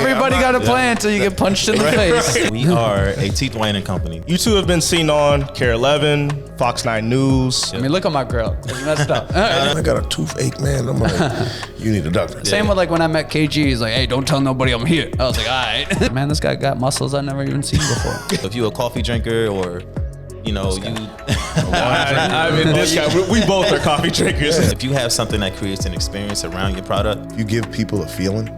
Everybody got a plan until you get punched in the face. We are a teeth whitening company. You two have been seen on Care 11, Fox 9 News. I mean, look at my girl. It's messed up. I got a toothache, man. I'm like, you need a doctor. Same with like when I met KG. He's like, hey, don't tell nobody I'm here. I was like, all right. Man, this guy got muscles I've never even seen before. If you're a coffee drinker or, you know, I mean, this guy, we both are coffee drinkers. if you have something that creates an experience around your product, You give people a feeling.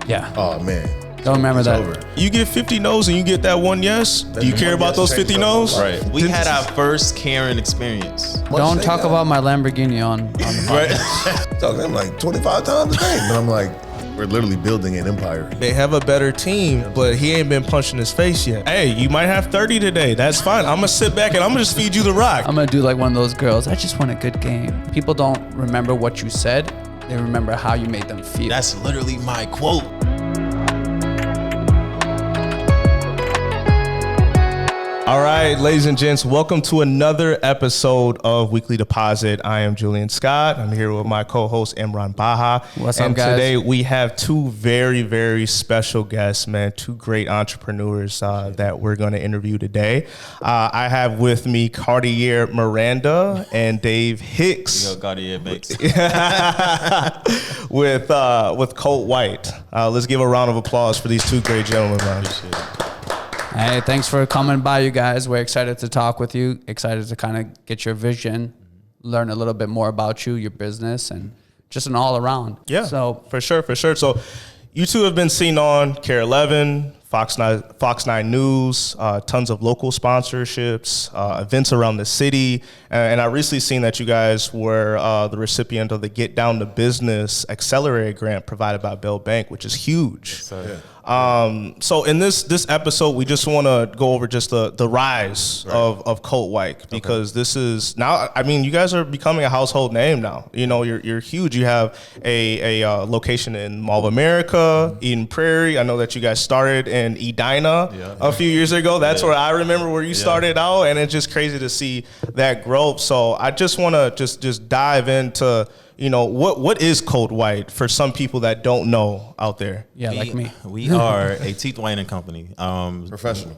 Yeah. Oh man, Don't remember it's that. over. You get 50 no's and you get that one yes. Do you care about those 50 no's? right? We had our first caring experience. Don't talk about my Lamborghini on the podcast. Talking to him like 25 times a day, and I'm like, we're literally building an empire. They have a better team, but he ain't been punched in his face yet. Hey, you might have 30 today. That's fine. I'm gonna sit back and I'm gonna just feed you the rock. I'm gonna do like one of those girls. I just want a good game. People don't remember what you said. They remember how you made them feel. That's literally my quote. All right, ladies and gents, welcome to another episode of Weekly Deposit. I am Julian Scott. I'm here with my co-host Emran Baha. What's up, and guys? today we have two very, very special guests, man. Two great entrepreneurs that we're going to interview today. I have with me Cartier Miranda and Dave Hicks. Yo, Cartier makes. with Colt White. Let's give a round of applause for these two great gentlemen, man. Hey, thanks for coming by, you guys. We're excited to talk with you. Excited to kind of get your vision, learn a little bit more about you, your business, and just an all around. Yeah, So for sure. So you two have been seen on Care 11, Fox 9 News, tons of local sponsorships, events around the city. And I recently seen that you guys were the recipient of the Get Down to Business Accelerator Grant provided by Bell Bank, which is huge. So in this episode, we just want to go over just the rise of Colt White, because this is now, I mean, you guys are becoming a household name now. You know, you're huge. You have a location in Mall of America, Eden Prairie. I know that you guys started in Edina a few years ago. That's where I remember where you started out, and it's just crazy to see that growth. So I just want to just dive into, you know, what is Colt White for some people that don't know out there? yeah, like me. We are a teeth whitening company. Professional.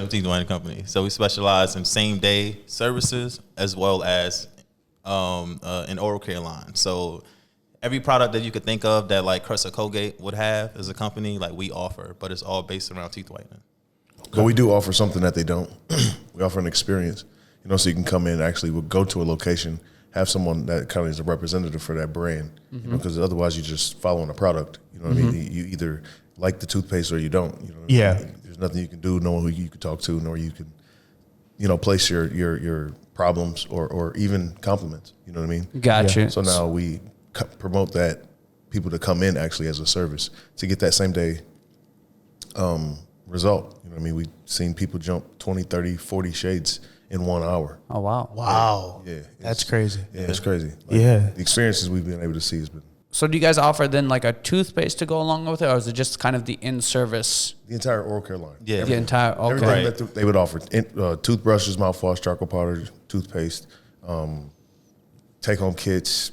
Teeth whitening company. So we specialize in same day services as well as an oral care line. So every product that you could think of that like Crest or Colgate would have as a company, like we offer, but it's all based around teeth whitening. But we do offer something that they don't. We offer an experience, you know, so you can come in, actually we'll go to a location, have someone that kind of is a representative for that brand, you know, because otherwise you're just following a product. You know what I mean? You either like the toothpaste or you don't. You know what I mean? There's nothing you can do, no one who you can talk to, nor you can, you know, place your problems or even compliments. You know what I mean? Gotcha. So now we promote that people to come in actually as a service to get that same day result. You know what I mean? We've seen people jump 20, 30, 40 shades in 1 hour. Oh, wow. Wow. Yeah. That's crazy. Yeah, it's crazy. Yeah. The experiences we've been able to see has been So do you guys offer then like a toothpaste to go along with it, or is it just kind of the in-service? the entire oral care line. Yeah. The entire, okay. Everything that they would offer. Toothbrushes, mouthwash, charcoal powder, toothpaste, take-home kits,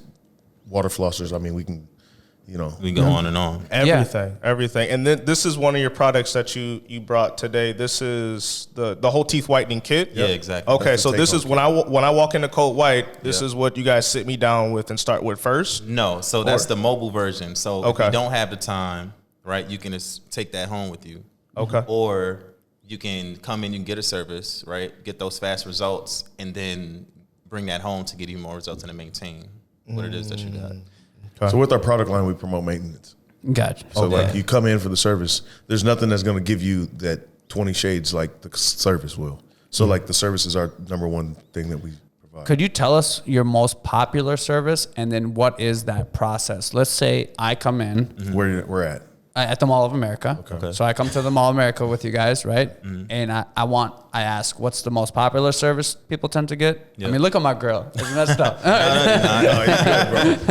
water flossers. I mean, we can, you know. We go on and on. Everything. And then this is one of your products that you brought today. This is the whole teeth whitening kit. Yeah, exactly. Okay, That's so the this take-home is when I walk into Colt White, this is what you guys sit me down with and start with first. No, so that's the mobile version. So if Okay. you don't have the time, right, you can just take that home with you. Okay. Or you can come in, you can get a service, right, get those fast results, and then bring that home to get even more results and to maintain what it is that you got. So with our product line, we promote maintenance. Gotcha. So like you come in for the service, there's nothing that's going to give you that 20 shades like the service will. So like the service is our number one thing that we provide. Could you tell us your most popular service, and then what is that process? Let's say I come in Where we're at. at the Mall of America. Okay. So I come to the Mall of America with you guys, right? And I ask, what's the most popular service people tend to get? Yeah. I mean, look at my girl. It's messed up. You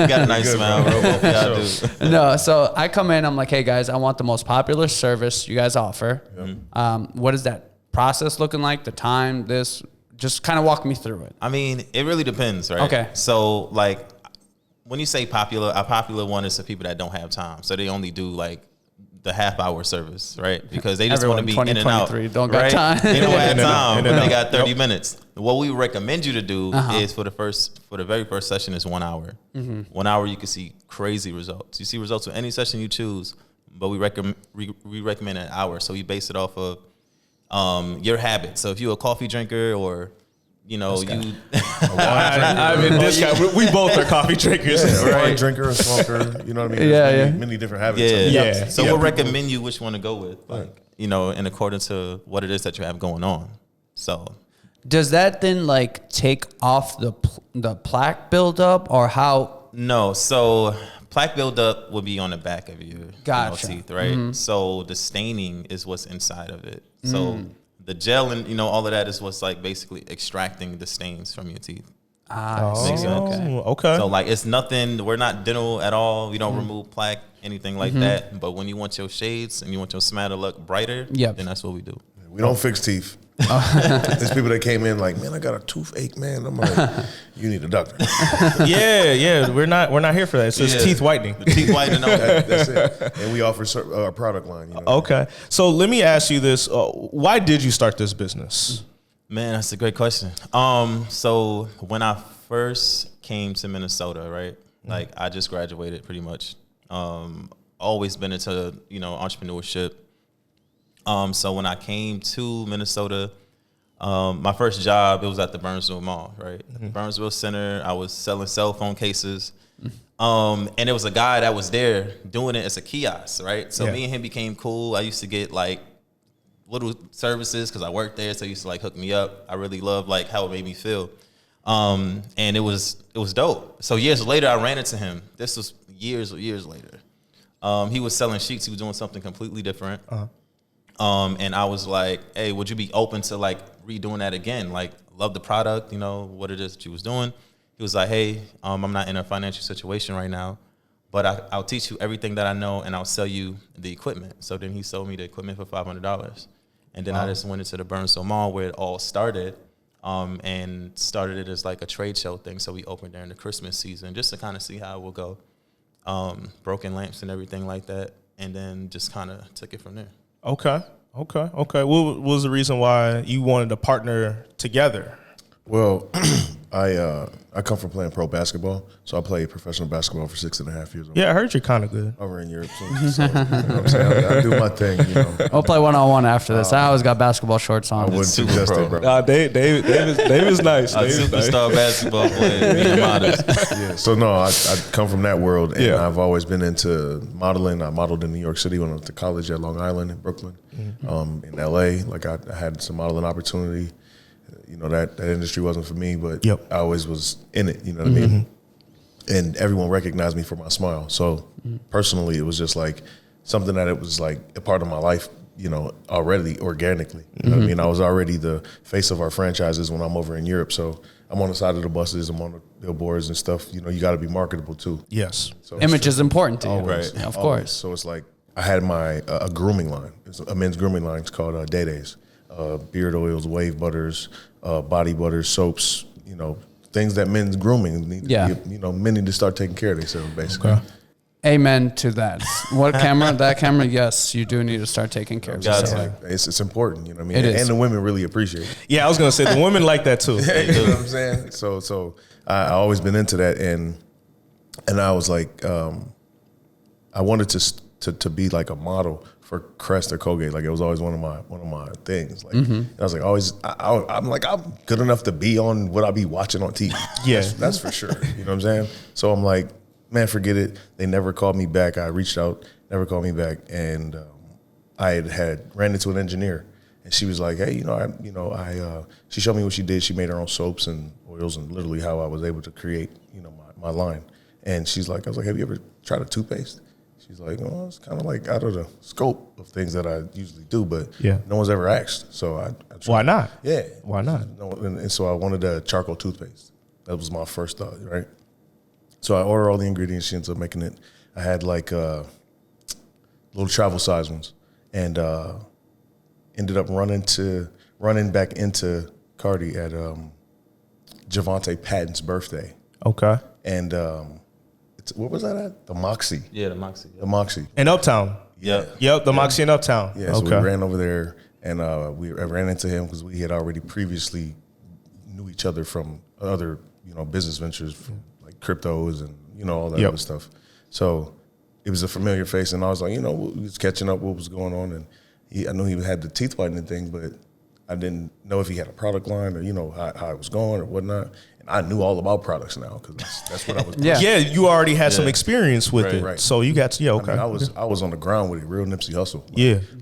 got a nice smile, bro. Yeah, I do. No, so I come in, I'm like, hey guys, I want the most popular service you guys offer. What is that process looking like? The time, just kind of walk me through it. I mean, it really depends, right? Okay. So, like, when you say popular, a popular one is the people that don't have time. So they only do, like, the half-hour service, right? Because they just want to be Everyone in and out. 2023 don't got right? time. They don't have time, In but and they out. got 30 minutes. What we recommend you to do is for the very first session is 1 hour. 1 hour, you can see crazy results. You see results with any session you choose, but we recommend an hour. So we base it off of your habits. So if you're a coffee drinker or you know, you. I mean, this guy. We both are coffee drinkers. Yeah, a wine drinker, a smoker. You know what I mean? Yeah, There's yeah. many different habits. Yeah. So Yeah. we'll recommend you which one to go with, like, you know, in accordance to what it is that you have going on. So Does that then like take off the plaque buildup or how? no, so plaque buildup will be on the back of your Gotcha. teeth, right? So the staining is what's inside of it. So the gel and all of that is what's like basically extracting the stains from your teeth. I see. Okay. Okay. So like it's nothing. We're not dental at all. We don't remove plaque, anything like that. But when you want your shades and you want your smile to look brighter, Yep. then that's what we do. We don't fix teeth. There's people that came in like, man, I got a toothache, man. I'm like, you need a doctor. yeah. We're not here for that. It's just Yeah. teeth whitening. The teeth whitening. That's it. And we offer our product line. You know? Okay. So let me ask you this: why did you start this business? Man, that's a great question. So when I first came to Minnesota, right, like I just graduated pretty much. Always been into entrepreneurship. So when I came to Minnesota, my first job, it was at the Burnsville Mall, right? At the Burnsville Center, I was selling cell phone cases. And there was a guy that was there doing it as a kiosk, right? So me and him became cool. I used to get like little services because I worked there, so he used to like hook me up. I really loved like how it made me feel. And it was dope. So years later, I ran into him. This was years later. He was selling sheets. He was doing something completely different. And I was like, hey, would you be open to like redoing that again? Like, love the product, what it is that you was doing. He was like, hey, I'm not in a financial situation right now, but I'll teach you everything that I know and I'll sell you the equipment. So then he sold me the equipment for $500. And then I just went into the Burnsville Mall where it all started, and started it as like a trade show thing. So we opened during the Christmas season just to kind of see how it will go. Broken lamps and everything like that. And then just kind of took it from there. Okay. What was the reason why you wanted to partner together? Well, I come from playing pro basketball, so I played professional basketball for 6.5 years. Yeah, I heard you're kind of good. Over in Europe, so, you know what I'm saying? I do my thing, We'll play 1-on-1 after this. I always got basketball shorts I on. wouldn't Super suggest pro. it, bro. Dave is nice. A Dave is nice. superstar basketball player, being modest. Yeah, so no, I come from that world, and Yeah. I've always been into modeling. I modeled in New York City when I went to college at Long Island in Brooklyn, in LA. Like I had some modeling opportunity. That industry wasn't for me, but Yep. I always was in it. You know what I mean? And everyone recognized me for my smile. So personally, it was just like something that it was like a part of my life. Already organically. You know what I mean? I was already the face of our franchises when I'm over in Europe. So I'm on the side of the buses, I'm on the billboards and stuff. You got to be marketable too. Yes. So Image is important to you. Right. Yeah, of Always. course. So it's like I had my a grooming line. It's a men's grooming line. It's called Day Days. Beard oils, wave butters, body butters, soaps. Things that men's grooming need. Yeah. Men need to start taking care of themselves, basically. Okay. Amen to that. What camera? That camera? Yes, you do need to start taking care of Got yourself. to. Like, it's important. You know what I mean? It is. And the women really appreciate it. Yeah, I was gonna say the women like that too. You know what I'm saying? So I always been into that, and I was like, I wanted to be like a model for Crest or Colgate. Like it was always one of my things. Like I was like I'm like I'm good enough to be on what I be watching on TV. Yeah. that's for sure. You know what I'm saying? So I'm like, man, forget it. They never called me back. I reached out, never called me back, and I had ran into an engineer. And she was like, hey, she showed me what she did. She made her own soaps and oils and literally how I was able to create, my line. And she's like, I was like, have you ever tried a toothpaste? She's like, well, it's kind of like out of the scope of things that I usually do, but no one's ever asked. So I tried. Why not? Yeah. Why not? No, and so I wanted a charcoal toothpaste. That was my first thought, right? So I ordered all the ingredients. She ends up making it. I had like little travel size ones, and ended up running back into Cardi at Javante Patton's birthday. Okay. And what was that at? The Moxie. Yeah, the Moxie. The Moxie. In Uptown. Yep, the Moxie in Uptown. Yeah, so we ran over there, and I ran into him because we had already previously knew each other from other, business ventures, like cryptos and, all that other stuff. So it was a familiar face, and I was like, we was catching up what was going on, and I knew he had the teeth whitening thing, but I didn't know if he had a product line or, how it was going or whatnot. And I knew all about products now because that's what I was. Yeah, you already had some experience with it, right. So you got to, okay. I mean, I was on the ground with it, real Nipsey Hussle.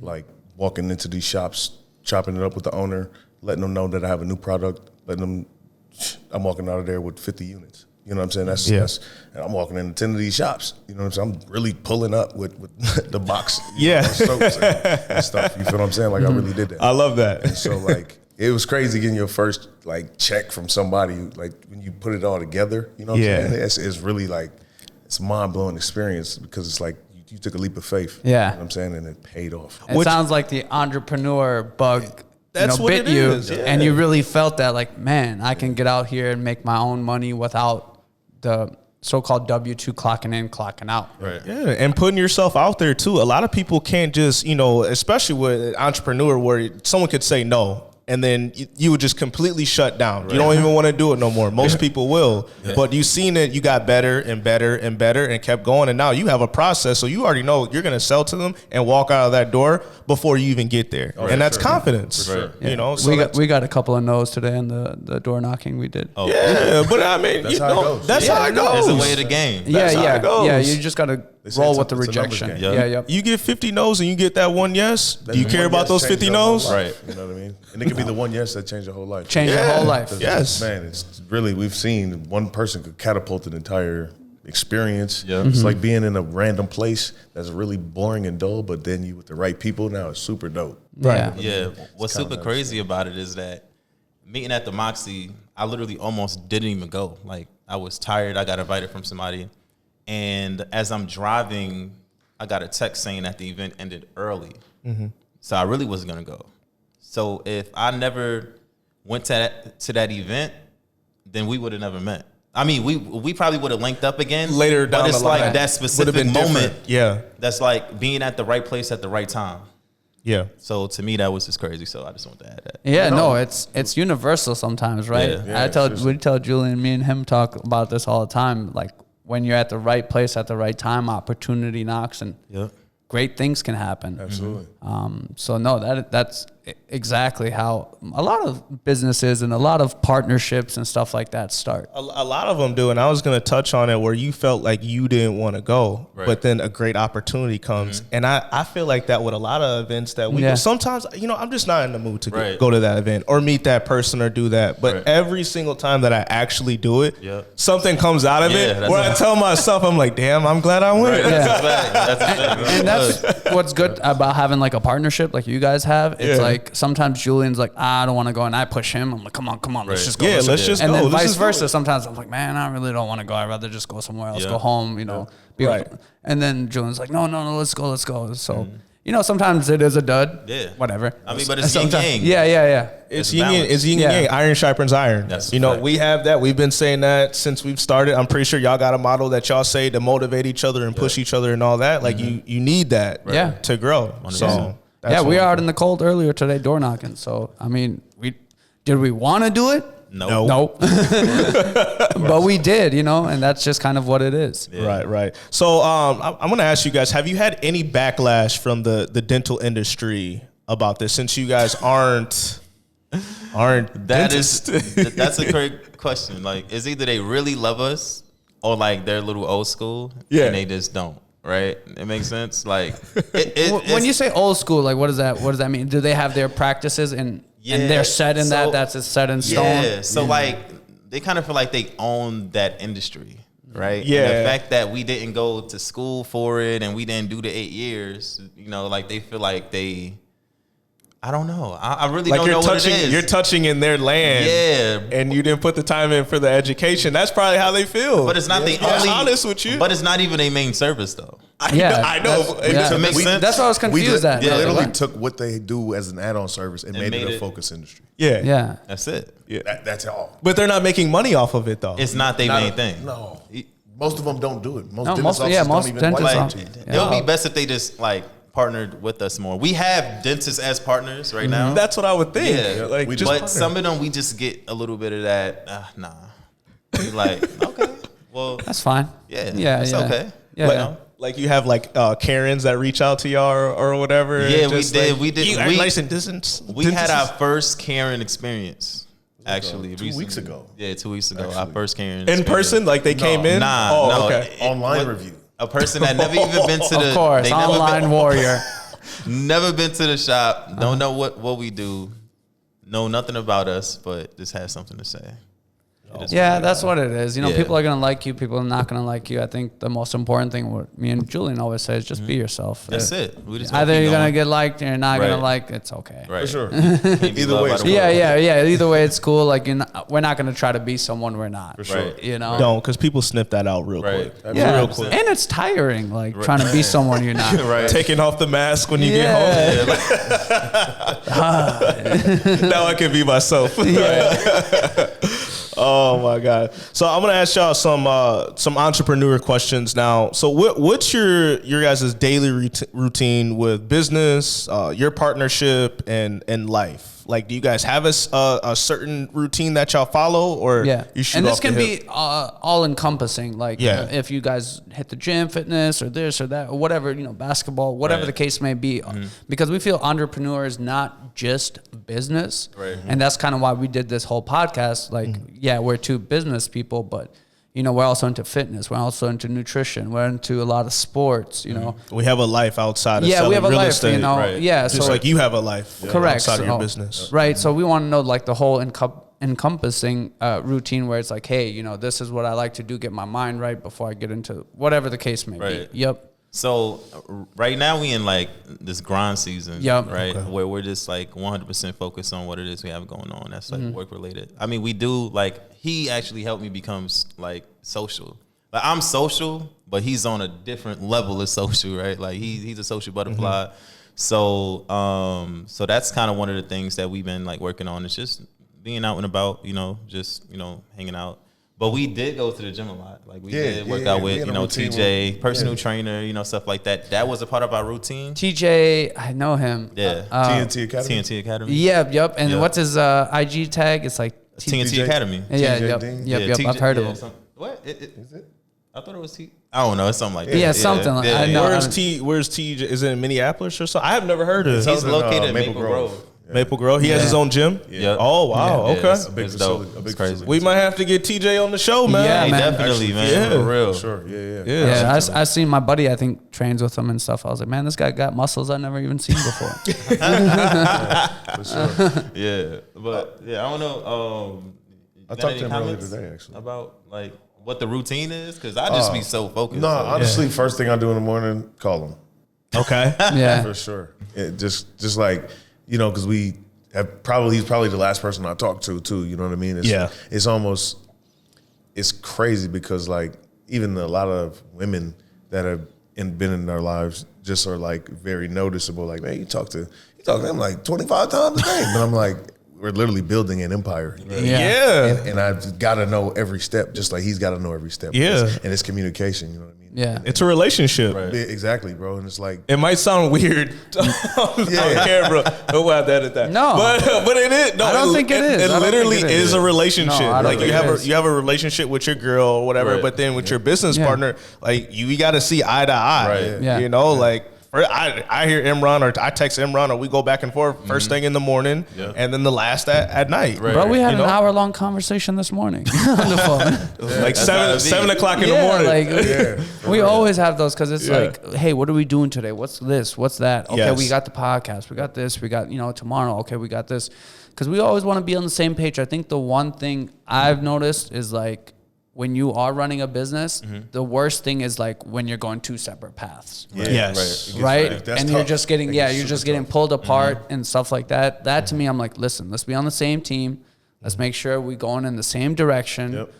Like walking into these shops, chopping it up with the owner, letting them know that I have a new product, I'm walking out of there with 50 units. You know what I'm saying? That's and I'm walking into 10 of these shops. You know what I'm saying? I'm really pulling up with the box, soaps and stuff. You feel what I'm saying? Like I really did that. I love that. And so like it was crazy getting your first like check from somebody, like when you put it all together. You know what I'm saying? It's really like it's a mind blowing experience because it's like you took a leap of faith. Yeah, you know what I'm saying, and it paid off. It sounds like the entrepreneur bug. That's what bit it you, is. Yeah. and you really felt that, like, man, I can get out here and make my own money without the so-called W-2 clocking in, clocking out. Right. Yeah, and putting yourself out there too. A lot of people can't just, especially with an entrepreneur where someone could say no, and then you would just completely shut down. Right. You don't even want to do it no more. Most people will. Yeah. But you've seen it, you got better and better and better and kept going. And now you have a process, so you already know you're going to sell to them and walk out of that door before you even get there. And that's confidence. Sure. Yeah. So we got a couple of no's today in the door knocking we did. Oh. Yeah, but I mean, that's how it goes. That's how it goes. It's the way of the game. That's how it goes. Yeah, you just got to roll with the rejection. Yeah. You get 50 no's and you get that one yes. Do you care about those 50 no's? Right. You know what I mean? And it could be the one yes that changed your whole life. Change your whole life. Yes. Man, it's really, we've seen one person could catapult an entire experience. Yeah. It's like being in a random place that's really boring and dull, but then you with the right people, now it's super dope. Right. Yeah. What's super crazy about it is that meeting at the Moxie, I literally almost didn't even go. Like, I was tired. I got invited from somebody. And as I'm driving, I got a text saying that the event ended early. Mm-hmm. So I really wasn't going to go. So if I never went to that event, then we would have never met. I mean, we probably would have linked up again later down the line. But it's like that specific moment. Yeah. That's like being at the right place at the right time. Yeah. So to me, that was just crazy. So I just want to add that. Yeah, no, it's universal sometimes, right? We tell Julian, me and him talk about this all the time. Like when you're at the right place at the right time, opportunity knocks and great things can happen. Absolutely. So no, that's exactly how a lot of businesses and a lot of partnerships and stuff like that start. A lot of them do, and I was going to touch on it where you felt like you didn't want to go, but then a great opportunity comes. And I feel like that with a lot of events that we do. Sometimes, I'm just not in the mood to go to that event or meet that person or do that. But every single time that I actually do it, something comes out of it where I tell myself, I'm like, damn, I'm glad I went. And that's what's good about having like a partnership like you guys have. It's like sometimes Julian's like, I don't want to go, and I push him. I'm like, come on, let's just go. Yeah, let's just go. And then vice versa. Sometimes I'm like, man, I really don't want to go. I'd rather just go somewhere else, go home, be right. And then Julian's like, no, let's go. So, sometimes it is a dud. Yeah. Whatever. I mean, but it's yin yang. Yeah. It's yin and yang. Iron sharpens iron. That's we have that. We've been saying that since we've started. I'm pretty sure y'all got a model that y'all say to motivate each other and push each other and all that. Like you need that to grow. 100%. So we are out in the cold earlier today, door knocking. So I mean, did we want to do it? No. But we did, and that's just kind of what it is. Yeah. Right. So I'm going to ask you guys, have you had any backlash from the dental industry about this since you guys aren't That's a great question. Like, it's either they really love us or like they're a little old school and they just don't. Right, it makes sense. Like, when you say old school, like what does that mean? Do they have their practices and they're set in that's a set in stone? Yeah, so like they kind of feel like they own that industry, right? Yeah. And the fact that we didn't go to school for it and we didn't do the 8 years, like they feel like I don't know. I really don't know what it is. You're touching in their land. Yeah. And you didn't put the time in for the education. That's probably how they feel. But it's not the only. Honest with you. But it's not even a main service, though. I know. To make sense. That's what I was confused at. They literally took what they do as an add-on service and made it a focus industry. Yeah. That's it. Yeah. That's all. But they're not making money off of it, though. It's not their main thing. No. Most of them don't do it. Most dentists don't. It would be best if they just like partnered with us more. We have dentists as partners right now. That's what I would think. Yeah, like, but some of them we just get a little bit of that. Nah, we like okay, well That's fine. Yeah, it's okay. Yeah. Like you have like Karens that reach out to y'all or whatever. Yeah, just we did. You We licensed distance. We had our first Karen experience. Actually, 2 weeks ago. Yeah, 2 weeks ago. Our first Karen in person, like they came in. Nah, okay. Online review. A person that never even been to the. Of course, they never online warrior. Never been to the shop. Don't know what we do. Know nothing about us, but just has something to say. Yeah, that's what it is. You know, Yeah. people are going to like you. People are not going to like you. I think the most important thing, what me and Julian always say, is just be yourself. That's it. We just Either keep you're going to going. get liked or you're not going Right. to like, it's okay. Right. For sure. Either way, it's Yeah. Either way, it's cool. Like, we're not going to try to be someone we're not. For sure. Right. You know? Don't, because people snip that out real Right. quick. Yeah. Real quick. And it's tiring, like, trying to be someone you're not. Right. Taking off the mask when you get home. Now I can be myself. Oh my God! So I'm gonna ask y'all some entrepreneur questions now. So what's your guys' daily routine with business, your partnership, and life? Like, do you guys have a certain routine that y'all follow, or you shoot and this off the can hip? be all encompassing. Like, if you guys hit the gym, fitness, or this or that, or whatever, basketball, whatever the case may be, because we feel entrepreneur is not just business, and that's kind of why we did this whole podcast. Like, we're two business people, but we're also into fitness. We're also into nutrition. We're into a lot of sports. We have a life outside of selling we have a real life. estate. Just so like you have a life correct outside of your business. Right. So we want to know like the whole encompassing routine where it's like, hey, this is what I like to do, get my mind right before I get into whatever the case may be. Yep. So right now we in like this grind season, right? Okay. Where we're just like 100% focused on what it is we have going on. That's like work related. I mean, we do like, he actually helped me become like social. Like I'm social, but he's on a different level of social, right? Like he's a social butterfly. So that's kind of one of the things that we've been like working on. It's just being out and about, just hanging out. But we did go to the gym a lot. Like we did work out with, TJ, personal trainer, stuff like that. That was a part of our routine. TJ, I know him. Yeah. TNT Academy. TNT Academy. Yep. And what's his IG tag? It's like TNT Academy. Yeah, TJ yep. TJ, I've heard of him. What? Is it? I thought it was T. I don't know. It's something like that. Yeah, something like that. I know. Where's TJ? Is it in Minneapolis or something? I have never heard of it. He's located in Maple Grove. Maple Grove. He has his own gym. Yeah. Oh wow. Yeah, Okay. it's A big it's facility. dope. A big It's crazy. facility. We might have to get TJ on the show, man. Yeah, Hey, man. definitely, man. Yeah. For real. Sure. Yeah. Yeah, I seen my buddy, I think, trains with him and stuff. I was like, man, this guy got muscles I've never even seen before. For sure. Yeah, but I don't know. I talked to him earlier today, actually. about like what the routine is, because I just be so focused. No, honestly, first thing I do in the morning, call him. Okay. Yeah. For sure. It just like, because we have he's probably the last person I talk to too. You know what I mean? It's almost, it's crazy because like even a lot of women that have been in our lives just are like very noticeable. Like, man, you talk to them like 25 times a day. But I'm like, we're literally building an empire. Yeah. And I've got to know every step, just like he's got to know every step. Yeah. And it's communication, you know what I mean? Yeah. It's a relationship. Right. Yeah, exactly, bro. And it's like, It might sound weird on camera. We'll have to edit that. No. but it is. No, I don't think it is. It I don't literally think it is. is a relationship. No, I don't like think it is. you have a relationship with your girl or whatever, Right. but then with your business Yeah. partner, like you got to see eye to eye. Right. Yeah. Like I hear Emran or I text Emran or we go back and forth first thing in the morning and then the last at night. Right. Bro, we had You know? an hour-long conversation this morning on the phone. Like That's how it be. 7 o'clock in the morning. Like, we always have those because it's like, hey, what are we doing today? What's this? What's that? Okay, Yes. we got the podcast. We got this. We got, tomorrow. Okay, we got this. Because we always want to be on the same page. I think the one thing I've noticed is like, when you are running a business, the worst thing is like when you're going two separate paths. Yes. Right? That's And you're tough. just getting, Like, you're it's just super getting tough. pulled apart and stuff like that. That to me, I'm like, listen, let's be on the same team. Let's make sure we're going in the same direction. Yep.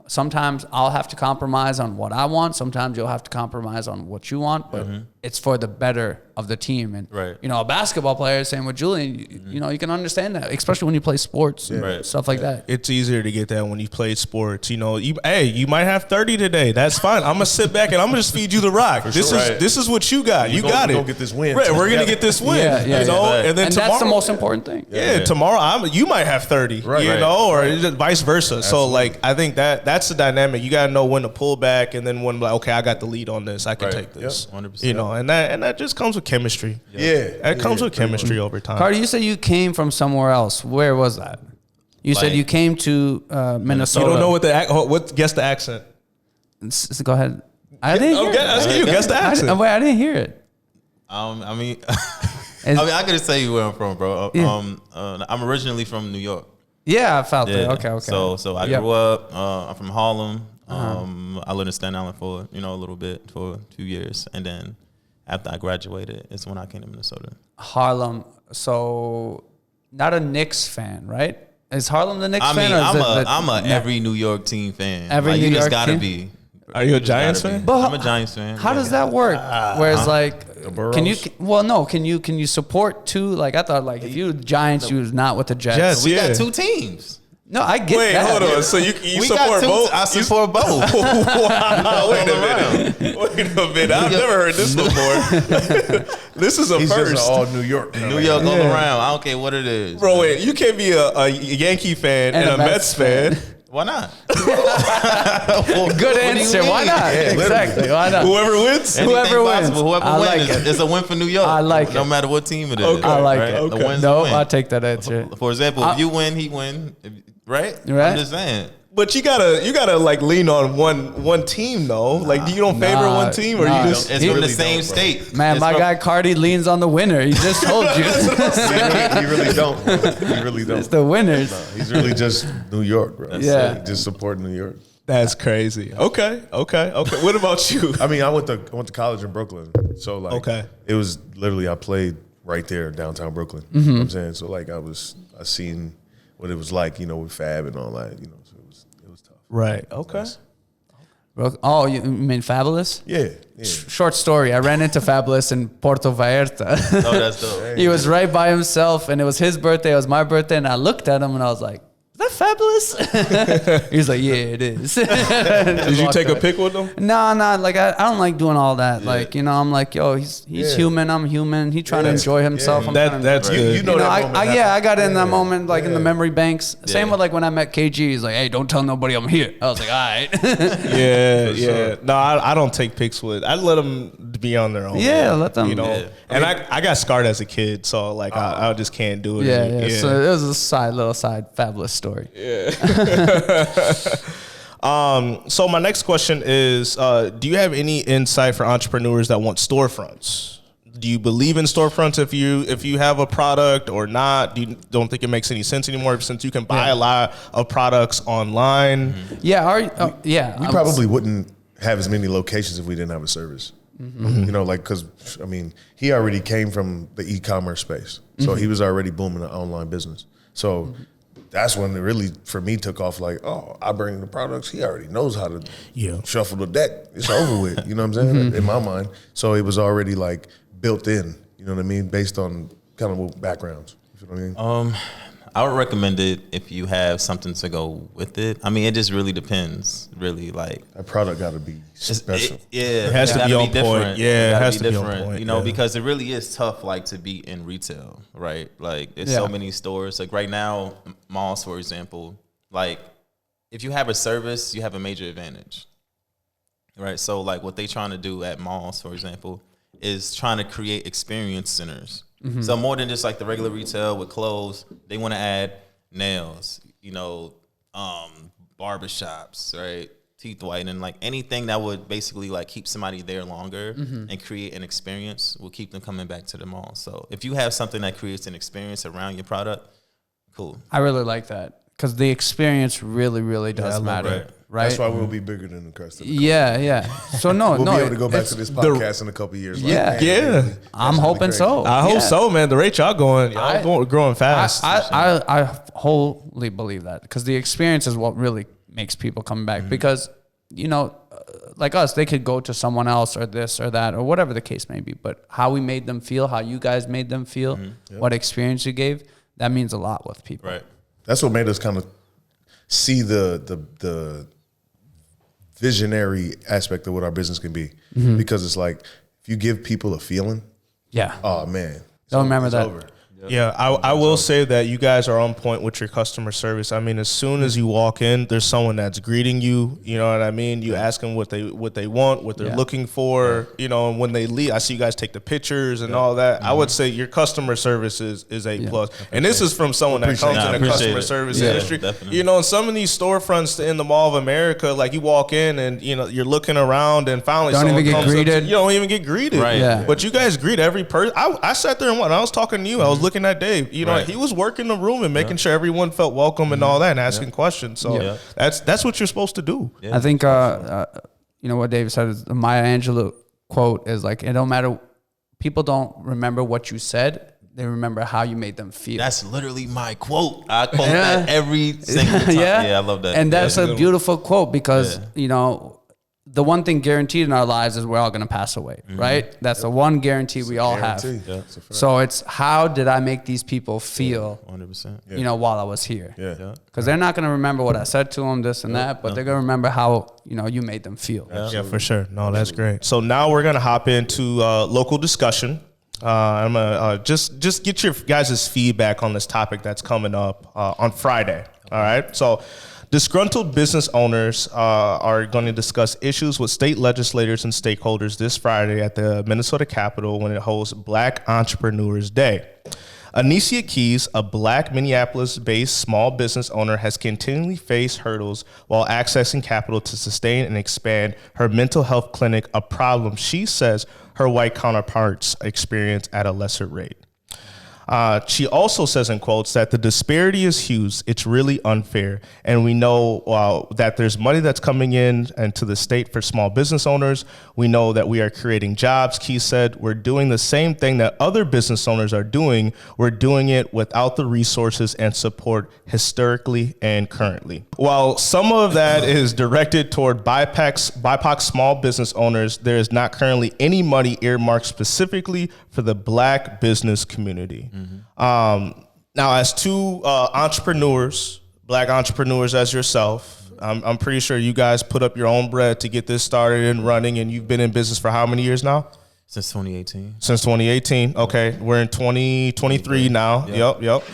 Sometimes I'll have to compromise on what I want. Sometimes you'll have to compromise on what you want. But it's for the better of the team. And, you know, a basketball player, same with Julian, you know, you can understand that, especially when you play sports and stuff like that. It's easier to get that when you play sports. You know, you might have 30 today. That's fine. I'm going to sit back and I'm going to just feed you the rock. This is what you got. You got it. We're going to get this win. Right, we're going to get this win. And then tomorrow, that's the most important thing. Tomorrow you might have 30, you know, or vice versa. Absolutely. So, like, I think that's the dynamic. You got to know when to pull back and then when, like, okay, I got the lead on this. I can take this. 100%. You know, and that just comes with chemistry. It comes with chemistry over time. Carter, you said you came from somewhere else. Where was that? You said you came to Minnesota. You don't know what guess the accent. Go ahead. I didn't hear it. Guess the accent. I didn't hear it. I mean, I could just tell you where I'm from, bro. I'm originally from New York. Yeah, I felt it. Okay. So I grew up. I'm from Harlem. I lived in Staten Island for a little bit, for a few years, and then after I graduated, is when I came to Minnesota. Harlem. So not a Knicks fan, right? Is Harlem the Knicks fan? I'm a every New York team fan. Every New York just gotta team? Be. Are you a Giants fan? I'm a Giants fan. How does that work? Whereas can you support two? Like I thought, like if you Giants, you was not with the Jets. We got two teams. No, I get that. Wait, hold on. So you support both? I support both. Wow. Wait a minute. I've never heard this before. This is a He's first. Just all New York. New York all around. I don't care what it is. Bro, wait. You can't be a Yankee fan and a Mets fan. Why not? Good answer. Why not? Exactly. Why not? Whoever wins. Whoever wins it's a win for New York. I like it. No matter what team it is. Okay. I like it. Okay. No, I'll take that answer. For example, if you win, he win. Right? I'm just saying. But you gotta like lean on one team though. Like you don't favor one team, or you just it's from the same state. Man, my guy Cardi leans on the winner. He just told you. He really don't. He really don't. It's the winners. No, he's really just New York, bro. Just supporting New York. That's crazy. Okay. What about you? I mean, I went to college in Brooklyn, so like, it was literally I played right there downtown Brooklyn. You know what I'm saying? So like, I seen what it was like, with Fab and all that, so it was tough. Right. Okay. Oh, you mean Fabulous? Yeah. Short story. I ran into Fabulous in Puerto Vallarta. Oh, that's dope. He was right by himself, and it was his birthday. It was my birthday, and I looked at him, and I was like, "Is that Fabulous?" He's like, "Yeah, it is." Did you take a pic with him? No. Like I don't like doing all that. Yeah. Like I'm like, yo, he's human. I'm human. He's trying to enjoy himself. Yeah. That's good. I got in that moment, like in the memory banks. Yeah. Same with like when I met KG. He's like, "Hey, don't tell nobody I'm here." I was like, "All right." Yeah. No, I don't take pics with. I let them be on their own. Yeah, let them. And I got scarred as a kid, so like I just can't do it. Yeah. So it was a little side Fabulous story. Yeah. So my next question is, do you have any insight for entrepreneurs that want storefronts? Do you believe in storefronts if you have a product or not? Don't think it makes any sense anymore since you can buy a lot of products online? Mm-hmm. Yeah. We probably wouldn't have as many locations if we didn't have a service. Mm-hmm. Because he already came from the e-commerce space, so he was already booming the online business. So that's when it really, for me, took off. Like, oh, I bring the products. He already knows how to shuffle the deck. It's over with. You know what I'm saying? In my mind. So it was already like built in. You know what I mean? Based on kind of backgrounds. You know what I mean? I would recommend it if you have something to go with it. I mean, it just really depends. Really, like that product got to be special. It has to be on point. Yeah, it has to be on point. Because it really is tough, like to be in retail, right? Like, there's so many stores. Like right now, malls, for example. Like, if you have a service, you have a major advantage, right? So, like, what they trying to do at malls, for example, is trying to create experience centers. Mm-hmm. So more than just like the regular retail with clothes, they want to add nails, barbershops, right? Teeth whitening, like anything that would basically like keep somebody there longer and create an experience will keep them coming back to the mall. So if you have something that creates an experience around your product, cool. I really like that because the experience really, really does matter. Right. That's why we'll be bigger than the rest of the Yeah. So we'll be able to go back to this podcast in a couple of years. I'm hoping so. I hope so, man. The rate y'all growing fast. I wholly believe that because the experience is what really makes people come back because like us, they could go to someone else or this or that or whatever the case may be. But how we made them feel, how you guys made them feel, what experience you gave, that means a lot with people. Right. That's what made us kind of see the visionary aspect of what our business can be. Because it's like, if you give people a feeling, oh man, don't remember that. Over. Yeah, I will say that you guys are on point with your customer service. I mean, as soon as you walk in, there's someone that's greeting you. You know what I mean? You ask them what they want, what they're looking for. You know, and when they leave, I see you guys take the pictures and all that. I would say your customer service is A plus. And this is from someone that comes in the customer service industry. Definitely. You know, in some of these storefronts in the Mall of America, like you walk in and you know you're looking around and finally Don't someone even get comes greeted. up to you. You don't even get greeted. Right. Yeah. But you guys greet every person. I sat there and when I was talking to you, I was looking at Dave. You know, he was working the room and making sure everyone felt welcome and all that, and asking questions. So that's what you're supposed to do. I think you know what David said is the Maya Angelou quote is like, it don't matter. People don't remember what you said; they remember how you made them feel. That's literally my quote. I quote that every single time. I love that. And that's a beautiful quote because you know. The one thing guaranteed in our lives is we're all going to pass away, right? That's the one guarantee we all have. So it's how did I make these people feel, 100%. you know, while I was here? Yeah. They're not going to remember what I said to them, this and that, but they're going to remember how, you know, you made them feel. Yeah, for sure. No, that's great. So now we're going to hop into local discussion. I'm going to just get your guys' feedback on this topic that's coming up on Friday. All right. So disgruntled business owners are going to discuss issues with state legislators and stakeholders this Friday at the Minnesota Capitol when it hosts Black Entrepreneurs Day. Anicia Keys, a Black Minneapolis-based small business owner, has continually faced hurdles while accessing capital to sustain and expand her mental health clinic, a problem she says her white counterparts experience at a lesser rate. She also says in quotes that the disparity is huge. It's really unfair. And we know that there's money that's coming in and to the state for small business owners. We know that we are creating jobs. Keith said we're doing the same thing that other business owners are doing. We're doing it without the resources and support historically and currently. While some of that is directed toward BIPOC small business owners, there is not currently any money earmarked specifically for the Black business community. Now, as two entrepreneurs, Black entrepreneurs as yourself, I'm pretty sure you guys put up your own bread to get this started and running, and you've been in business for how many years now? Since 2018. Since 2018. Okay, we're in 2023 now. Yep.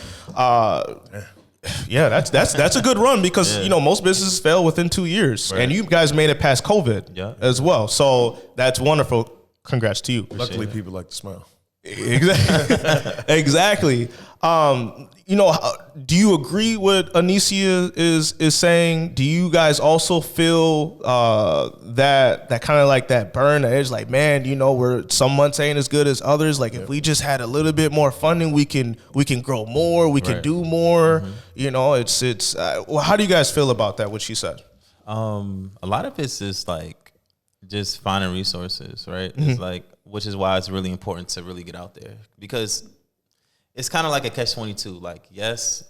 Yeah, that's a good run because you know most businesses fail within 2 years, and you guys made it past COVID as well. So that's wonderful. Congrats to you. Luckily, people like to smile. Exactly. You know, do you agree with Anicia is saying? Do you guys also feel that kind of like that burn edge? Like, man, you know, where some months ain't as good as others. Like, if we just had a little bit more funding, we can grow more. We can do more. You know, it's. Well, how do you guys feel about that? What she said. A lot of it's just like just finding resources, right? It's like, which is why it's really important to really get out there because it's kind of like a catch-22. Like, yes,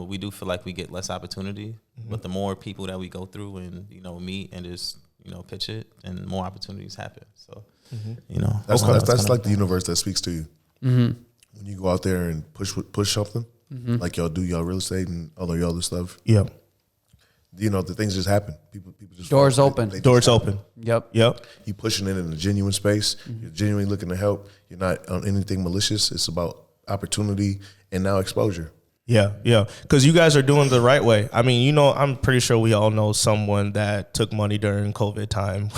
we do feel like we get less opportunity, but the more people that we go through and, you know, meet and just, you know, pitch it, and more opportunities happen. So, you know. That's like the universe that speaks to you. When you go out there and push something, like y'all do y'all real estate and all of y'all other stuff. Yeah. You know, the things just happen. People just Doors open. Doors open. Yep. You pushing it in a genuine space. You're genuinely looking to help. You're not on anything malicious. It's about opportunity and now exposure. Yeah. Because you guys are doing the right way. I mean, you know, I'm pretty sure we all know someone that took money during COVID time.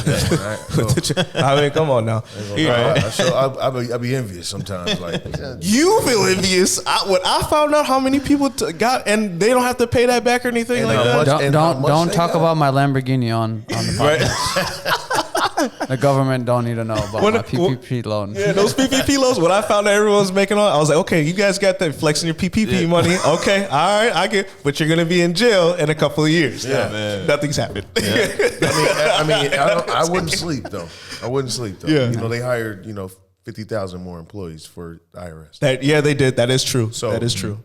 I mean, come on now. I be envious sometimes. Like, you feel envious. When I found out how many people got, and they don't have to pay that back or anything like that. Don't talk about my Lamborghini on the podcast. The government don't need to know about my PPP loan. Yeah, those PPP loans. When I found out everyone was making on, I was like, okay, you guys got that flexing your PPP money. Okay, all right, I get. But you're gonna be in jail in a couple of years. Yeah, man. Nothing's happened. Yeah. I wouldn't sleep though. Yeah. You know, they hired 50,000 more employees for the IRS. They did. That is true. So that is true.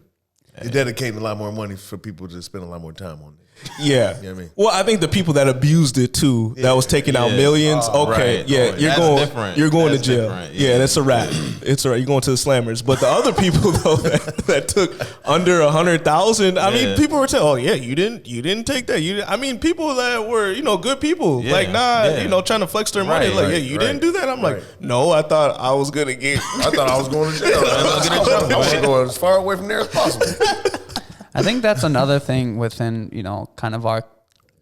You're dedicating a lot more money for people to spend a lot more time on it. Yeah. You know what I mean? Well, I think the people that abused it too, that was taking out millions. Okay, right. yeah, you're going That's to jail. different. Yeah, that's a wrap. It's all right. You're going to the slammers. But the other people though that took under 100,000, I mean, people were telling, "Oh yeah, you didn't take that." I mean, people that were good people, like trying to flex their money, like you didn't do that. I'm like, no, I thought I was gonna get. I thought I was going to jail. I want to go as far away from there as possible. I think that's another thing within, kind of our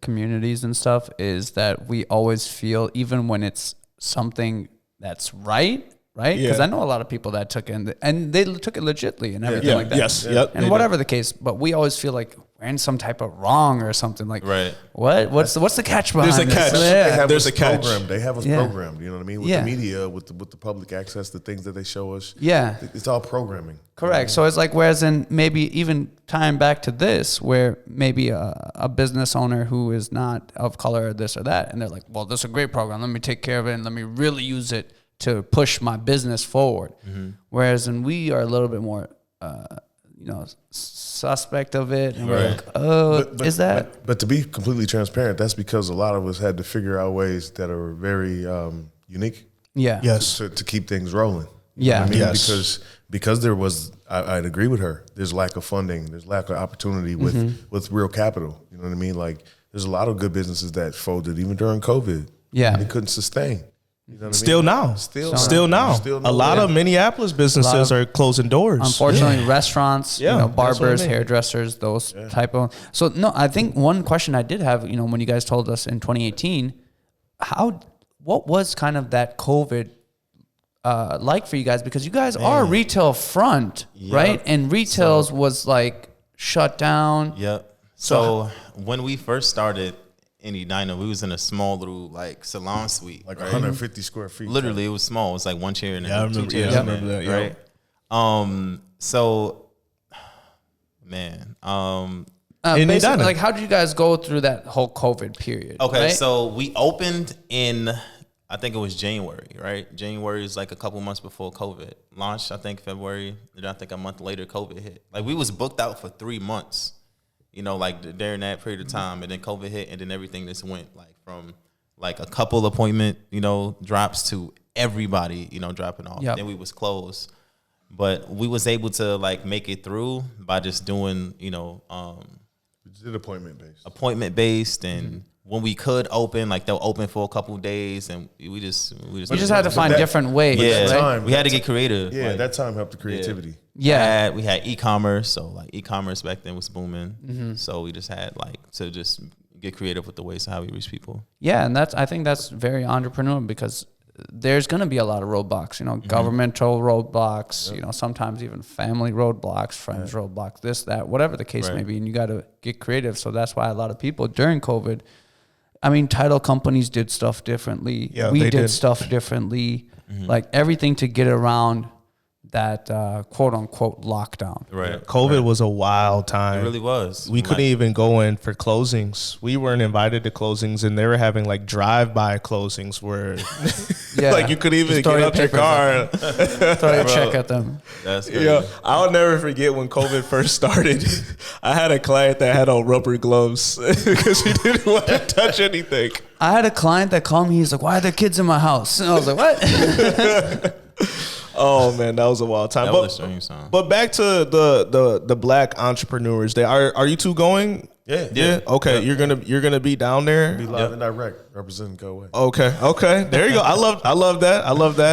communities and stuff, is that we always feel, even when it's something that's right? Because I know a lot of people that took it, and they took it legitly and everything like that. Yes, yep. And whatever the case, but we always feel like we're in some type of wrong or something. Like, what's the catch behind There's a catch. this? There's a catch. They have us programmed. You know what I mean? With the media, with the public access, the things that they show us. Yeah, it's all programming. Correct. So it's like, whereas in maybe even tying back to this, where maybe a business owner who is not of color or this or that, and they're like, well, this is a great program. Let me take care of it and let me really use it to push my business forward. Whereas we are a little bit more, suspect of it. And we're like, is that? But to be completely transparent, that's because a lot of us had to figure out ways that are very unique. Yeah. Yes. To keep things rolling. Yeah. I mean, because there was, I'd agree with her. There's lack of funding. There's lack of opportunity with real capital. You know what I mean? Like, there's a lot of good businesses that folded even during COVID. Yeah. They couldn't sustain. You know what Still I mean? now. Still now. A lot of Minneapolis businesses are closing doors. Unfortunately, restaurants, barbers, I mean. hairdressers, those type of. So no, I think one question I did have, when you guys told us in 2018, what was kind of that COVID like for you guys? Because you guys are retail front, right? And retails was like shut down. Yep. So when we first started in Edina, we was in a small little like salon suite, like 150 square feet. Literally, it was small. It was like one chair and two chairs. Yeah, I remember that. Yeah. Right. So, man. Basically, like, how did you guys go through that whole COVID period? Okay, right? so we opened in, I think it was January, right? January is like a couple months before COVID launched. I think February. And I think a month later, COVID hit. Like, we was booked out for 3 months. Like during that period of time, and then COVID hit, and then everything just went like from like a couple appointment, drops to everybody, dropping off. Yep. Then we was closed, but we was able to like make it through by just doing, we did appointment based, and when we could open, like they'll open for a couple of days, and we just had to find different ways. Yeah, right? We had to get creative. Yeah, that time helped the creativity. Yeah, we had e-commerce, so like e-commerce back then was booming. So we just had like to just get creative with the ways how we reach people. Yeah, and I think that's very entrepreneurial, because there's going to be a lot of roadblocks, governmental roadblocks, sometimes even family roadblocks, friends roadblocks, this, that, whatever the case may be, and you got to get creative. So that's why a lot of people during COVID, I mean, title companies did stuff differently. Yeah, we did stuff differently, like everything to get around that quote unquote lockdown. Right. COVID was a wild time. It really was. We couldn't even go in for closings. We weren't invited to closings, and they were having like drive-by closings where like you couldn't even get out your car. Throw your check at them. That's crazy. Yeah, I'll never forget when COVID first started. I had a client that had on rubber gloves because he didn't want to touch anything. I had a client that called me. He's like, "Why are there kids in my house?" And I was like, "What?" Oh man, that was a wild time. That was a strange time. But back to the Black Entrepreneurs Day. Are you two going? Yeah. Okay, you're gonna be down there. Be live and direct, representing Coldwell. Okay. There you go. I love that.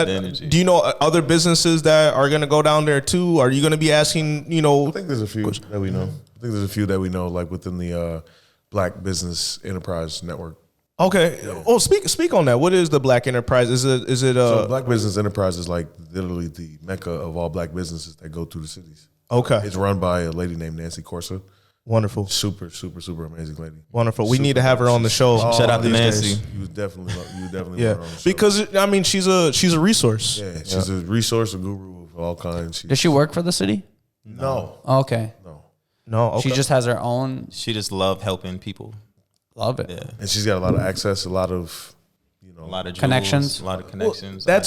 The energy. Do you know other businesses that are gonna go down there too? Are you gonna be asking? I think there's a few that we know. Like within the Black Business Enterprise Network. Okay. Yeah. Oh, speak on that. What is the Black Enterprise? Is it So Black Business Enterprise is like literally the mecca of all Black businesses that go through the cities. Okay. It's run by a lady named Nancy Corsa. Wonderful. Super amazing lady. Wonderful. We need to have her on the show. Shout out to Nancy. You definitely yeah. Want her on the show. Because I mean she's a resource. Yeah, she's a resource, a guru of all kinds. Does she work for the city? No. Oh, okay. No. Okay. She just has her own. She just loved helping people. Love it. Yeah. And she's got a lot of access, a lot of a lot of connections. A lot of connections. Well,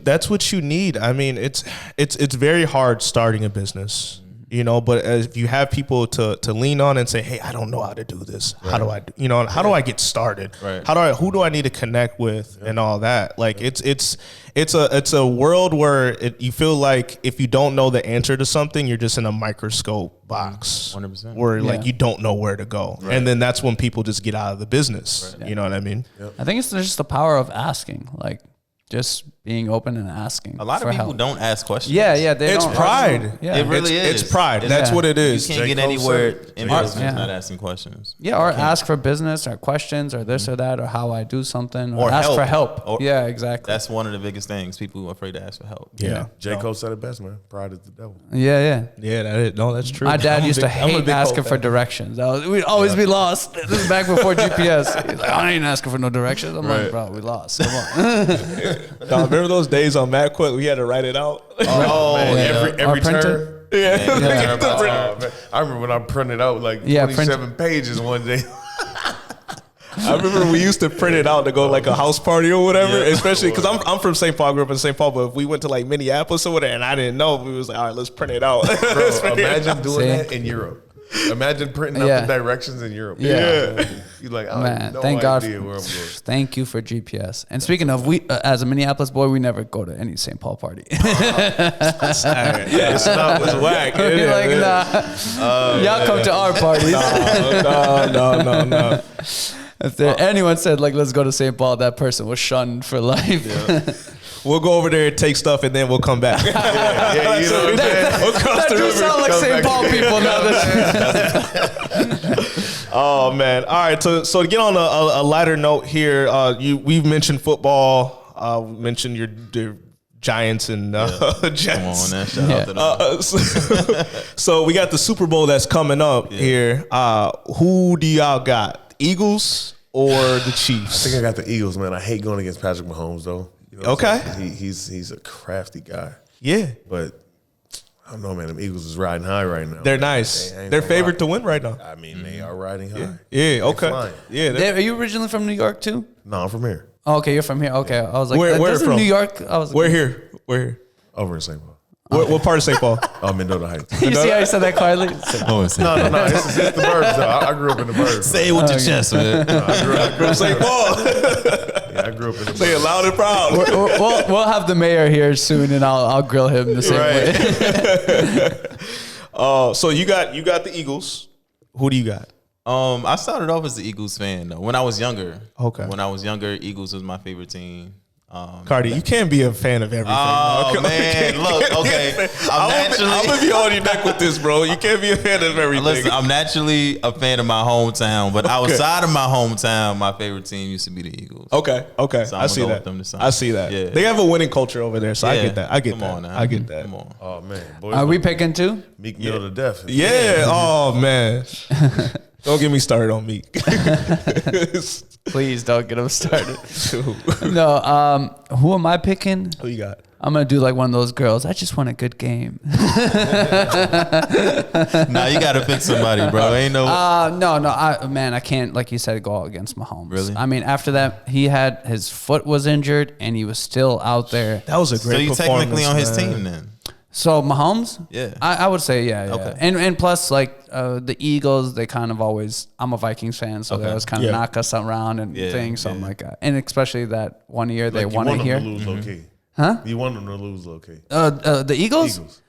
that's what you need. I mean, it's very hard starting a business. You know, but if you have people to lean on and say, hey, I don't know how to do this. Right. How do I, how do I get started? Right. Who do I need to connect with and all that? Like it's a world where you feel like if you don't know the answer to something, you're just in a microscope box 100%. where like you don't know where to go. Right. And then that's when people just get out of the business. Right. You know what I mean? Yep. I think it's just the power of asking, like just being open and asking. A lot of people don't ask questions. Yeah, it's pride. Yeah. It really is. It's pride. That's what it is. You can't get anywhere in business not asking questions. Yeah, or ask for business or questions or this or that or how I do something or ask help. for help. Or, yeah, exactly. That's one of the biggest things. People are afraid to ask for help. Yeah. J. Cole said it best, man. Pride is the devil. Yeah. That's true. My dad used to hate asking for directions. We'd always be lost. This is back before GPS. He's like, I ain't asking for no directions. I'm like, bro, we lost. Come on. Remember those days on MapQuick? We had to write it out. Every turn. Yeah. I remember when I printed out like 27 pages one day. I remember we used to print it out to go like a house party or whatever, especially because I'm from St. Paul, grew up in St. Paul, but if we went to like Minneapolis or whatever and I didn't know, we was like, all right, let's print it out. Bro, imagine doing that in Europe. Imagine printing out the directions in Europe. Yeah. You're like, I man, have no thank idea God. Where I'm going. Thank you for GPS. And speaking of, we as a Minneapolis boy, we never go to any St. Paul party. It's not was whack. You're like, nah. Y'all come to our parties. No. If anyone said like, let's go to St. Paul, that person was shunned for life. Yeah. We'll go over there and take stuff, and then we'll come back. You know what I'm saying? We'll that do sound like St. Paul people now. Oh man! All right, so to get on a lighter note here, we've mentioned football. We mentioned your Giants and Jets. Come on, man. So we got the Super Bowl that's coming up here. Who do y'all got? Eagles or the Chiefs? I think I got the Eagles, man. I hate going against Patrick Mahomes though. You know he's a crafty guy. Yeah, but I don't know, man. Them Eagles is riding high right now. They're nice. They're favored to win right now. I mean, they are riding high. Yeah. Okay. Yeah. Are you originally from New York too? No, I'm from here. Oh, okay, you're from here. Okay, I was like, where from? New York. I was. We're here. Over in St. Paul. What part of St. Paul? Mendoza Heights. You see how you said that quietly? No. It's the burbs, though. I grew up in the burbs. Say it with your chest, man. No, I grew up in St. Paul. Yeah, I grew up in the burbs. Say it loud and proud. We'll have the mayor here soon, and I'll grill him the same way. So you got the Eagles. Who do you got? I started off as the Eagles fan though. When I was younger. Okay. When I was younger, Eagles was my favorite team. Cardi, you can't be a fan of everything. Oh man, look, okay. I'm gonna be on your neck with this, bro. You can't be a fan of everything. Listen, I'm naturally a fan of my hometown, but outside of my hometown, my favorite team used to be the Eagles. Okay. So I see that. I see that. Yeah. They have a winning culture over there, so I get that. Come on now. I get that. Come on. Oh man, boys, Are we picking two? Meek Mill to death. Yeah. Oh man. Don't get me started on Meek. Please don't get him started. No, who am I picking? Who you got? I'm gonna do like one of those girls. I just want a good game. Nah, you gotta pick somebody, bro. Ain't no. No. I can't. Like you said, go against Mahomes. Really? I mean, after that, his foot was injured, and he was still out there. That was a great. So you performance, technically on his man. team then? So Mahomes, Yeah. I would say yeah. Okay. And plus like the Eagles, they kind of always. I'm a Vikings fan, so they always kind of knock us around and things. So I'm like, and especially that one year they won it here. You want them to lose low key. Huh? You want them to lose low key. The Eagles?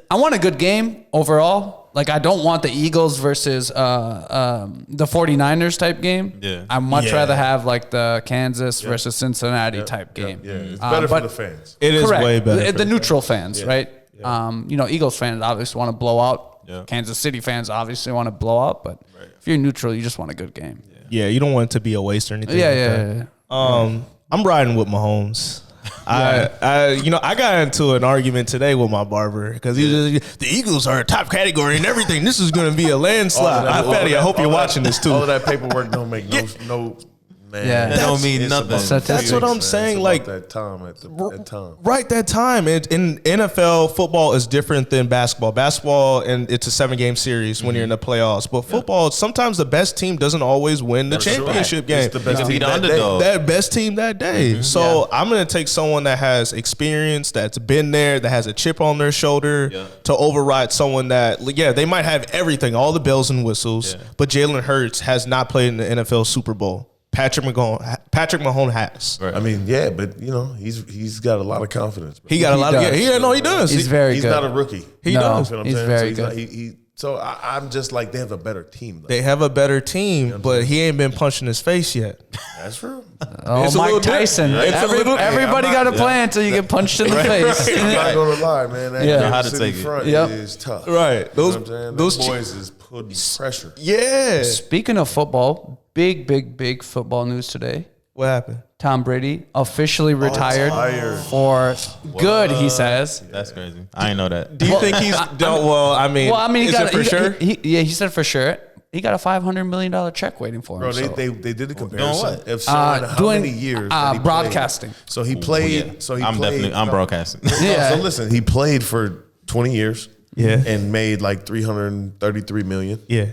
I want a good game overall. Like, I don't want the Eagles versus the 49ers type game. Yeah. I'd much rather have, like, the Kansas versus Cincinnati type game. Yeah, it's better for the fans. It is way better. The neutral fans, right? Yeah. Eagles fans obviously want to blow out. Yeah. Kansas City fans obviously want to blow out. But if you're neutral, you just want a good game. Yeah, you don't want it to be a waste or anything. Yeah. I'm riding with Mahomes. I got into an argument today with my barber because he was just, the Eagles are a top category and everything. This is going to be a landslide. I hope you're watching this too. All of that paperwork don't make Yeah. That don't mean nothing. That's what I'm saying. Like that time at time. Right, that time. In NFL, football is different than basketball. Basketball, and it's a 7-game series when you're in the playoffs. But football, sometimes the best team doesn't always win the championship game. It's the best team the that underdog. day. That best team that day. So I'm going to take someone that has experience, that's been there, that has a chip on their shoulder to override someone that, they might have everything, all the bells and whistles, but Jalen Hurts has not played in the NFL Super Bowl. Patrick Mahomes has. Right. I mean, but he's got a lot of confidence. Bro. He got a lot of he does. He's very he's good. not a rookie. He does. You know what I'm He's saying? very so good. So I'm just like, they have a better team, though. They have a better team, but he ain't been punched in his face yet. That's true. Oh, Mike Tyson. Everybody got a plan until you get punched in the face. I'm not gonna lie, man. That How to City take it. front is tough. Right. Those boys is putting pressure. Yeah. Speaking of football, big football news today. What happened? Tom Brady officially retired for good, he says. That's crazy. I didn't know that. Do you think he's done? Is it for sure? He said for sure. He got a $500 million check waiting for him. Bro, so. they did the comparison. what? If how many years that he broadcasting. played. So he played. So he played. I'm broadcasting. Yeah. So listen, he played for 20 years. Yeah. And made like $333 million. Yeah.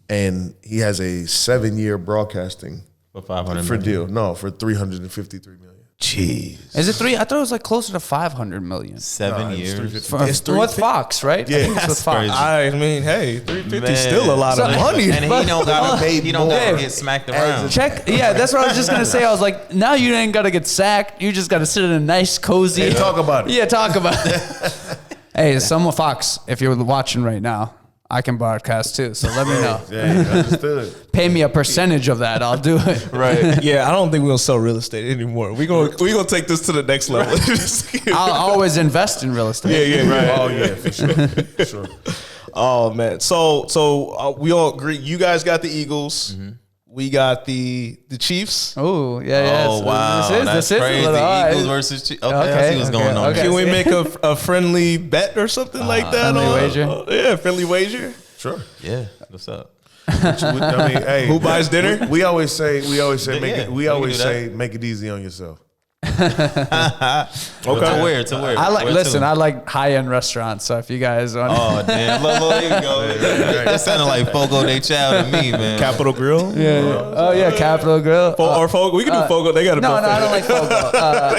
And he has a 7-year broadcasting For 500 for million. deal. No, for $353 million. Jeez. Is it 3? I thought it was like closer to 500 million. 7 years. It's With Fox, right? Yeah, I think it's with that's Fox. crazy. I mean, hey, 350 Man. is still a lot of money. And he don't gotta more. get smacked around. Check. Yeah, that's what I was just gonna say. I was like, now you ain't gotta get sacked. You just gotta sit in a nice, cozy. Hey, talk about it. Yeah, talk about it. Hey, someone Fox, if you're watching right now, I can broadcast too. So let me know. Yeah, understood. Pay me a percentage of that. I'll do it. Right. Yeah, I don't think we're gonna sell real estate anymore. We gonna take this to the next level. I'll always invest in real estate. Yeah, right. Oh yeah, for sure. For sure. Oh man. So we all agree. You guys got the Eagles. We got the Chiefs. Oh yeah. Oh wow, This is crazy. a little, Eagles versus Chiefs. Okay, I see what's going on. okay. Can we make a friendly bet or something like that? Friendly wager? Yeah, friendly wager. Sure. Yeah, what's up? I mean, hey, Who buys dinner? We always say Yeah, we can do make it easy on yourself. Okay. To where? I like. Where Listen, to? I like high-end restaurants. So if you guys want, Oh damn! Look, here we go. That sounded like Fogo de Chao to me, man. Capital Grill. Capital Grill. Or Fogo. We can do Fogo. They got a No, buffet. I don't like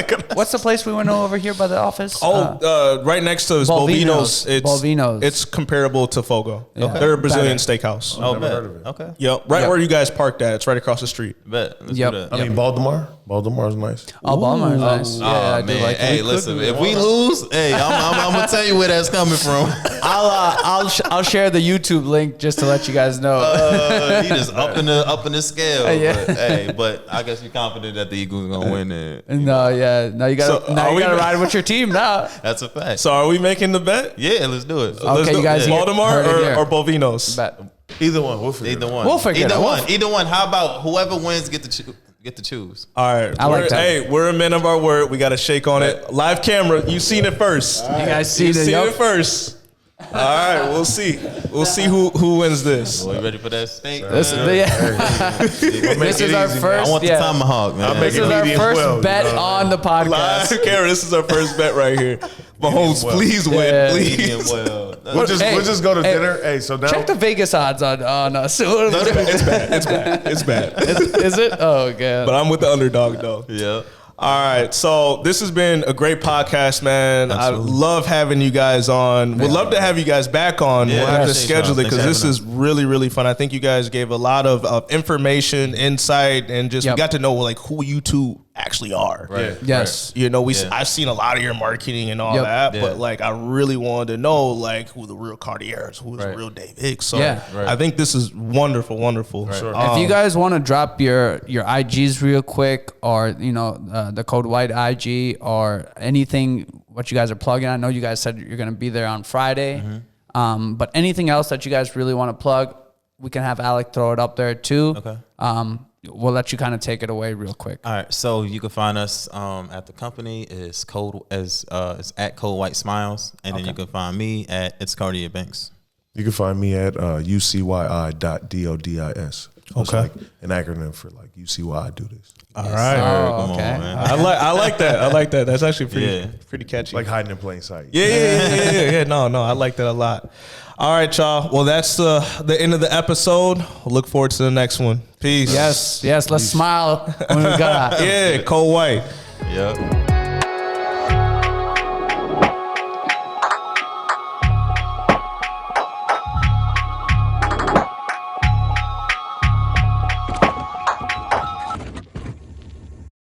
Fogo. What's the place we went over here by the office? Right next to is Bovino's. Bovino's. Bovino's. It's comparable to Fogo. They're a Brazilian steakhouse. Oh, bet. heard of it. Okay. Yep, right where you guys parked at. It's right across the street. Bet. Let's Yep. do that. I mean, Baltimore's nice. Oh, Baltimore's nice. Yeah, I do man. like it. Hey, listen. If we lose, hey, I'm gonna tell you where that's coming from. I'll share the YouTube link just to let you guys know. You just up in the scale. Yeah. But I guess you're confident that the Eagles are gonna win it. No, you gotta So, are we- ride with your team now. That's a fact. So are we making the bet? Yeah, let's do it. Okay, you guys Baltimore heard it here. or Bovino's? Bet. Either one. We'll figure Either it out. one. We'll figure it out. Either one. How about whoever wins get to choose? All right. I like that. Hey, we're a man of our word. We got to shake on it. Live camera. You seen it first. You guys see You the seen it first. All right. We'll see. We'll see who wins this. Are you ready for that steak? This is our first. I want the tomahawk, man. This is our first bet on the podcast. Live camera. This is our first bet right here. Mahomes, please win. Yeah. Please. Medium well. We'll just go to dinner. Hey, so now Check the Vegas odds on us. It's bad. It's bad. It's bad. Is it? Oh, God. But I'm with the underdog, though. Yeah. All right, so this has been a great podcast, man. Absolutely. I love having you guys on. Would love to have you guys back on. Yeah, we'll have to appreciate schedule it y'all. because Thanks this for is really, really fun. I think you guys gave a lot of information, insight, and just we got to know like who you two actually are. Right. Yes. You know, Yeah. I've seen a lot of your marketing and all Yep. that, Yeah. but like I really wanted to know like who the real Cartiers, who's the Right. real Dave Hicks. So Yeah. Right. I think this is wonderful, wonderful. Sure. If you guys want to drop your IGs real quick, or the Code White IG, or anything what you guys are plugging, I know you guys said you're going to be there on Friday, but anything else that you guys really want to plug, we can have Alec throw it up there too. Okay. We'll let you kind of take it away real quick. All right, so you can find us at the company is it's at Cold White Smiles, and then you can find me at It's Cartier Banks. you can find me at ucyi.dodis. It's like an acronym for like, you see why I do this. All right. Oh, okay. I like that. I like that. That's actually pretty catchy. Like hiding in plain sight. Yeah. No, I like that a lot. All right, y'all. Well, that's the end of the episode. We'll look forward to the next one. Peace. Yes. Let's smile when we got. Yeah, Cold White. Yep.